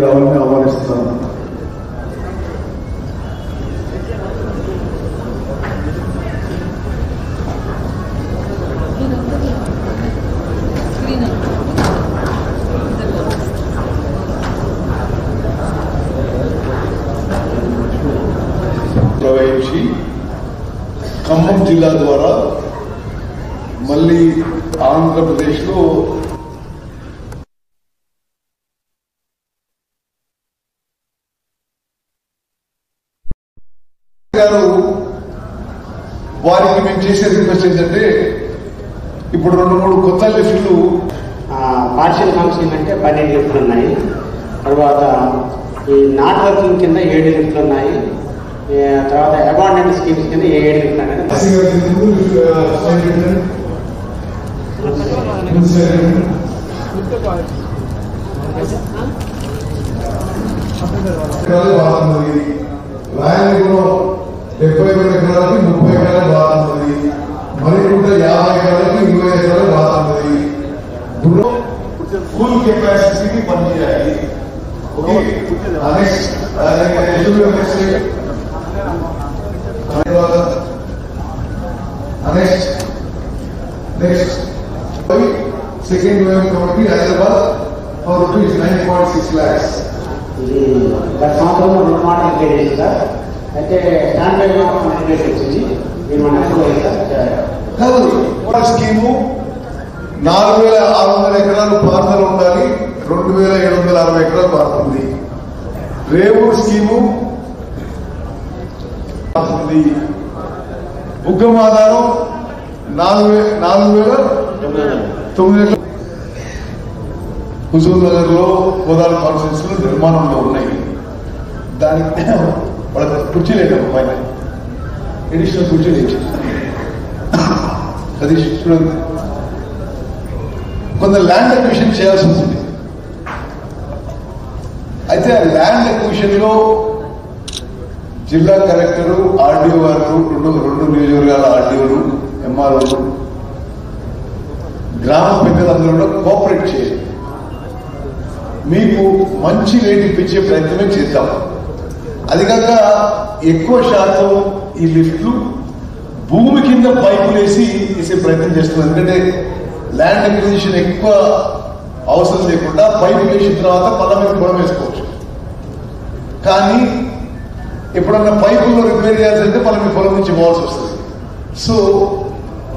రావాలని ఆహ్వానిస్తున్నాను. ప్రవహించి ఖమ్మం జిల్లా ద్వారా మళ్ళీ ఆంధ్రప్రదేశ్లో గారు వారికి మేము చేసే రిక్వెస్ట్ ఏంటంటే ఇప్పుడు 2-3 కొత్త లిఫ్ట్లు పార్షియల్ ఫంక్షనింగ్ అంటే 12 లిఫ్ట్లు ఉన్నాయి. తర్వాత ఈ నాట్ వర్కింగ్ కింద 7 లిఫ్ట్లు ఉన్నాయి. తర్వాత అబాండెంట్ స్కీమ్స్ కింద 7 లిఫ్ట్లు ఉన్నాయి. రాయలసీమలో 70 ఎకరాలకి 30 ఎకరాలు బాగుంటుంది, మరికుంట 50 ఎకరాలకి 20 ఎకరాలు బాగుంటుంది. ఫుల్ కెపాసిటీకి పనిచేయాలి. Next second wave committee Hyderabad for rupees 9.6 lakhs. ఇది గత సంవత్సరంలో 2 మాటలు క్లియర్ సార్. అయితే స్టాండ్ బై కంప్లీట్ వచ్చింది. మీరు మన స్కీము 4,600 ఎకరాలు పార్సల్ ఉండాలి, 2,760 ఎకరాలు పారుతుంది. రేవూర్ స్కీము బుగ్గమాధారం 4,900 హుజూర్ నగర్ లో గోదావరి కాన్ఫరెన్స్ లో నిర్మాణంలో ఉన్నాయి. దానికి వాళ్ళకి కుర్చీలేదు, పైన ఎడిషనల్ కుర్చీలు అది చూడండి. కొంత ల్యాండ్ అక్విజిషన్ చేయాల్సి ఉంటుంది. అయితే ఆ ల్యాండ్ అక్విజిషన్ లో జిల్లా కలెక్టరు, ఆర్డీఓ గారు, రెండు నియోజకవర్గాల ఆర్డీఓలు, ఎంఆర్ఓలు, గ్రామ పెద్దలందరూ కూడా కోఆపరేట్ చేయాలి. మీకు మంచి రేటు ఇప్పించే ప్రయత్నమే చేద్దాం. అది కాక ఎక్కువ శాతం ఈ లిఫ్ట్లు భూమి కింద పైపులు వేసి తీసే ప్రయత్నం చేస్తున్నారు. ఎందుకంటే ల్యాండ్ అక్విజిషన్ ఎక్కువ అవసరం లేకుండా పైపులు వేసిన తర్వాత పళ్ళ మీద పొలం వేసుకోవచ్చు. కానీ ఎప్పుడన్నా పైపుల్లో రిపేర్ చేయాల్సింటే పళ్ళ మీద పొలం నుంచి పోవాల్సి వస్తుంది. సో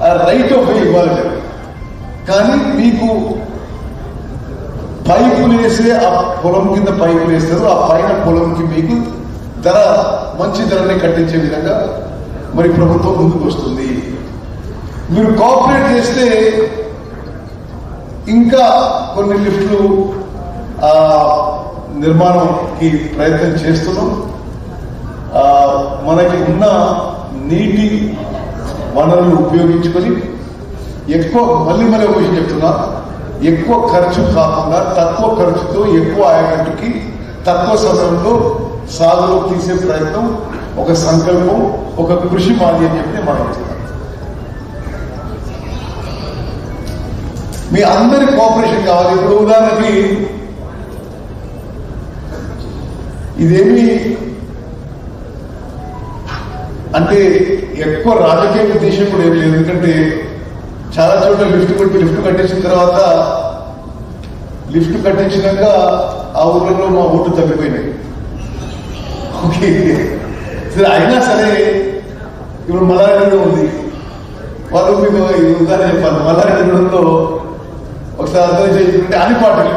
ఆ రైట్ ఆఫ్ వే ఇవ్వాలి. కానీ మీకు పైపులు వేసే ఆ పొలం కింద పైపులు వేస్తారు, ఆ పైన పొలంకి మీకు ధర మంచి ధరనే కట్టించే విధంగా మరి ప్రభుత్వం ముందుకు వస్తుంది. మీరు కోఆపరేట్ చేస్తే ఇంకా కొన్ని లిఫ్ట్లు నిర్మాణంకి ప్రయత్నం చేస్తున్నాం. మనకి ఉన్న నీటి వనరులు ఉపయోగించుకొని మళ్ళీ ఒక విషయం చెప్తున్నా, ఎక్కువ ఖర్చు కాకుండా తక్కువ ఖర్చుతో ఎక్కువ ఆయకట్టుకి తక్కువ సమయంలో సాగులో తీసే ప్రయత్నం, ఒక సంకల్పం, ఒక కృషి మాది అని చెప్పి మనం చెప్తున్నాం. మీ అందరి కోఆపరేషన్ కావాలి. ఇప్పుడు ఉదాహరణకి ఇదేమి అంటే ఎక్కువ రాజకీయ ఉద్దేశం కూడా ఏం లేదు. ఎందుకంటే చాలా చోట్ల లిఫ్ట్ కట్టించిన తర్వాత లిఫ్ట్ కట్టించినాక ఆ ఊళ్ళలో మా ఓటు తగ్గిపోయినాయి. ఓకే, సరే అయినా సరే ఇప్పుడు మల్లారెడ్డిలో ఉంది. వాళ్ళు మీకు ఉదాహరణ చెప్పాలి. మల్లారెడ్డిలో ఒకసారి అర్థం చేసుకుంటే అన్ని పార్టీలు,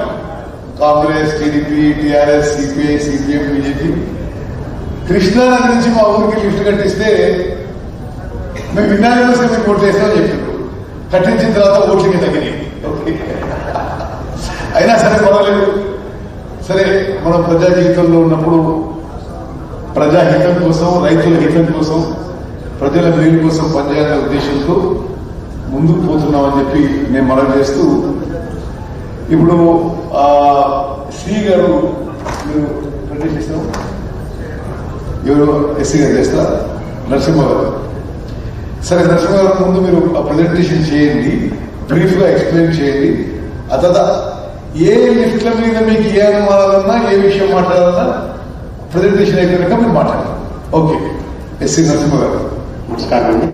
Congress, TDP, TRS, CPI, CPM, BJP, Krishna Nagar నుంచి మా ఊరికి లిఫ్ట్ కట్టిస్తే మేము విన్నాక మీకు ఓట్లు వేస్తామని చెప్పారు. కట్టించిన తర్వాత ఓట్లకి తగ్గినాయి. అయినా సరే పర్వాలేదు. సరే, మనం ప్రజా జీవితంలో ఉన్నప్పుడు ప్రజాహితం కోసం, రైతుల హితం కోసం, ప్రజల మేలు కోసం పనిచేయాలనే ఉద్దేశంతో ముందుకు పోతున్నామని చెప్పి నేను మనవి చేస్తూ, ఇప్పుడు శ్రీ గారు మీరు ప్రజెంట్ చేస్తాం, ఎవరు ఎస్సీ గారు చేస్తారా? నరసింహ గారు. సరే, నరసింహ గారు ముందు మీరు ప్రజెంటేషన్ చేయండి, బ్రీఫ్ గా ఎక్స్ప్లెయిన్ చేయండి. అతదా ఏ లిఫ్ట్ల మీద మీకు ఏ అనుమానాలన్నా ఏ విషయం మాట్లాడాలన్నా ప్రజెంటేషన్ అయిపోయినాక మీరు మాట్లాడాలి. ఓకే. ఎస్సీ నరసింహ గారు నమస్కారం అండి.